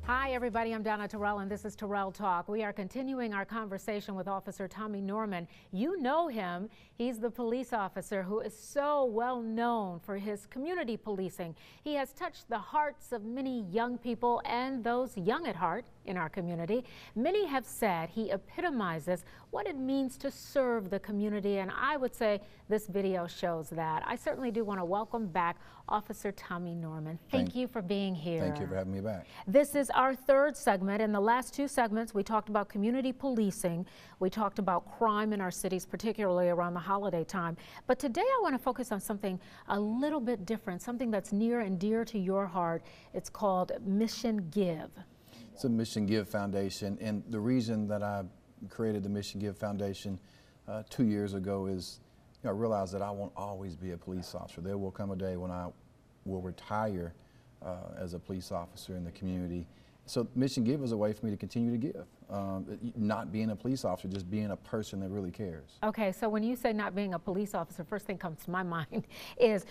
Hi, everybody. I'm Donna Terrell, and this is Terrell Talk. We are continuing our conversation with Officer Tommy Norman. You know him. He's the police officer who is so well known for his community policing. He has touched the hearts of many young people and those young at heart in our community. Many have said he epitomizes what it means to serve the community, and I would say this video shows that. I certainly do want to welcome back Officer Tommy Norman. Thank you for being here. Thank you for having me back. This is our third segment. In the last two segments, we talked about community policing. We talked about crime in our cities, particularly around the holiday time. But today I want to focus on something a little bit different, something that's near and dear to your heart. It's called Mission Give. It's a Mission Give Foundation, and the reason that I created the Mission Give Foundation 2 years ago is I realized that I won't always be a police officer. There will come a day when I will retire as a police officer in the community. So Mission Give is a way for me to continue to give, not being a police officer, just being a person that really cares. Okay, so when you say not being a police officer, first thing comes to my mind is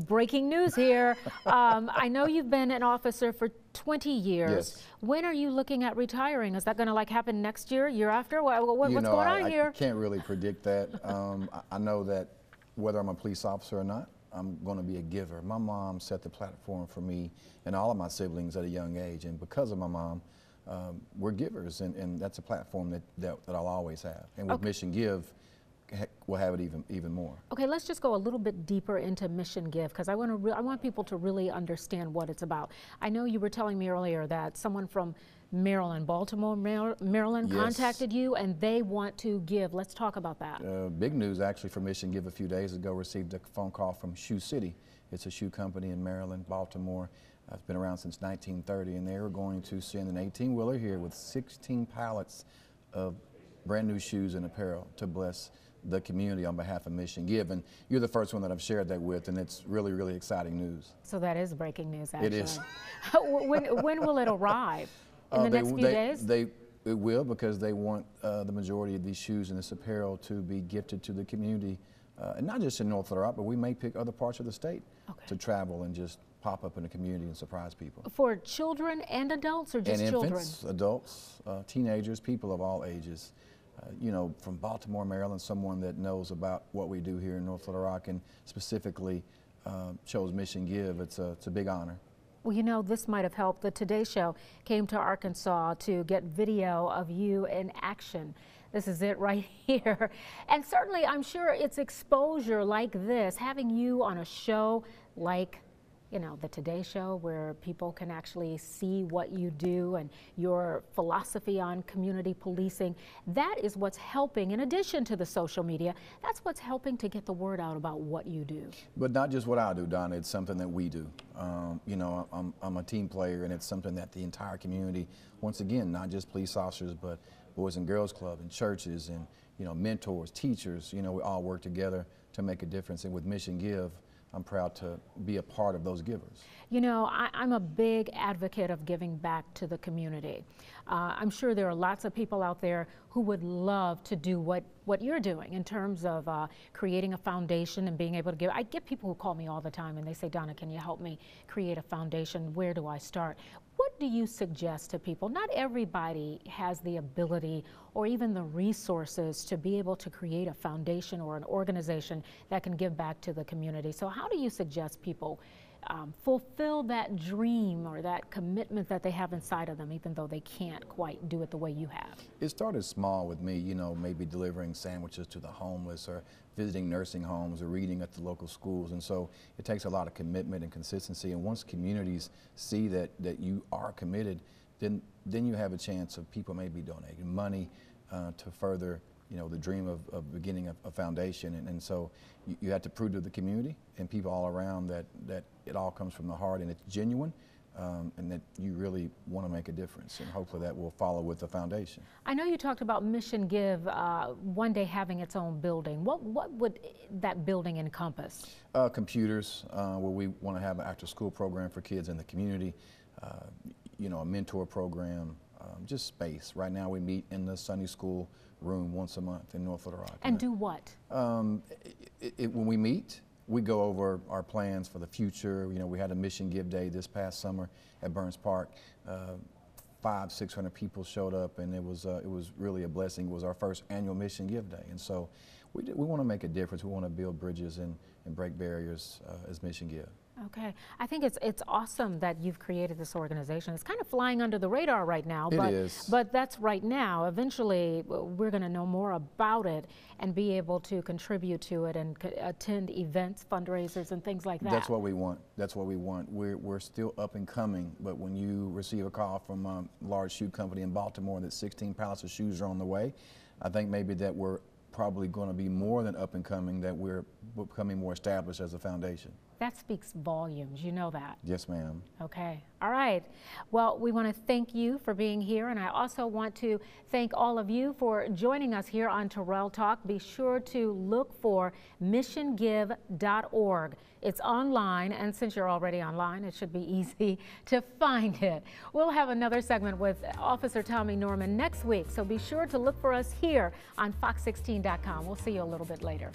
breaking news here. I know you've been an officer for 20 years. Yes. When are you looking at retiring? Is that going to happen next year, year after? What's going on here? I can't really predict that. I know that whether I'm a police officer or not, I'm going to be a giver. My mom set the platform for me and all of my siblings at a young age, and because of my mom, we're givers, and that's a platform that I'll always have. And with Mission Give, we'll have it even more. Okay, let's just go a little bit deeper into Mission Give, because I want people to really understand what it's about. I know you were telling me earlier that someone from Maryland, Baltimore, Maryland, yes, contacted you and they want to give. Let's talk about that. Big news actually for Mission Give a few days ago. Received a phone call from Shoe City. It's a shoe company in Maryland, Baltimore. It's been around since 1930, and they were going to send an 18-wheeler here with 16 pallets of brand new shoes and apparel to bless the community on behalf of Mission Give. And you're the first one that I've shared that with, and it's really, really exciting news. So that is breaking news, actually. It is. when will it arrive? In the next few days? It will, because they want the majority of these shoes and this apparel to be gifted to the community, and not just in North Little Rock, but we may pick other parts of the state to travel and just pop up in the community and surprise people. For children and adults, or just children? Infants, adults, teenagers, people of all ages. You know, from Baltimore, Maryland, someone that knows about what we do here in North Little Rock and specifically chose Mission Give. It's a big honor. Well, you know, this might have helped. The Today Show came to Arkansas to get video of you in action. This is it right here. And certainly, I'm sure it's exposure like this, having you on a show like, you know, the Today Show, where people can actually see what you do and your philosophy on community policing. That is what's helping, in addition to the social media, that's what's helping to get the word out about what you do. But not just what I do, Donna, it's something that we do. You know, I'm a team player, and it's something that the entire community, once again, not just police officers, but Boys and Girls Club and churches and, you know, mentors, teachers, you know, we all work together to make a difference. And with Mission Give, I'm proud to be a part of those givers. You know, I'm a big advocate of giving back to the community. I'm sure there are lots of people out there who would love to do what you're doing in terms of creating a foundation and being able to give. I get people who call me all the time and they say, Donna, can you help me create a foundation? Where do I start? What do you suggest to people? Not everybody has the ability or even the resources to be able to create a foundation or an organization that can give back to the community. So how do you suggest people fulfill that dream or that commitment that they have inside of them, even though they can't quite do it the way you have? It started small with me, you know, maybe delivering sandwiches to the homeless or visiting nursing homes or reading at the local schools. And so it takes a lot of commitment and consistency. And once communities see that you are committed, then you have a chance of people maybe donating money to further, you know, the dream of beginning a foundation. And so you have to prove to the community and people all around that it all comes from the heart and it's genuine, and that you really want to make a difference. And hopefully that will follow with the foundation. I know you talked about Mission Give one day having its own building. What would that building encompass? Computers, where we want to have an after school program for kids in the community, you know, a mentor program, just space. Right now we meet in the Sunday school room once a month in North Little Rock. And do what? When we meet, we go over our plans for the future. You know, we had a Mission Give Day this past summer at Burns Park. 500-600 people showed up, and it was really a blessing. It was our first annual Mission Give Day, and so we want to make a difference. We want to build bridges and break barriers as Mission Give. Okay, I think it's awesome that you've created this organization. It's kind of flying under the radar right now, but that's right now. Eventually, we're going to know more about it and be able to contribute to it and attend events, fundraisers, and things like that. That's what we want. That's what we want. We're still up and coming, but when you receive a call from a large shoe company in Baltimore that 16 pallets of shoes are on the way, I think maybe that we're probably going to be more than up and coming, that we're becoming more established as a foundation. That speaks volumes, you know that. Yes, ma'am. Okay, all right. Well, we want to thank you for being here, and I also want to thank all of you for joining us here on Terrell Talk. Be sure to look for missiongive.org. It's online, and since you're already online, it should be easy to find it. We'll have another segment with Officer Tommy Norman next week, so be sure to look for us here on Fox16.com. We'll see you a little bit later.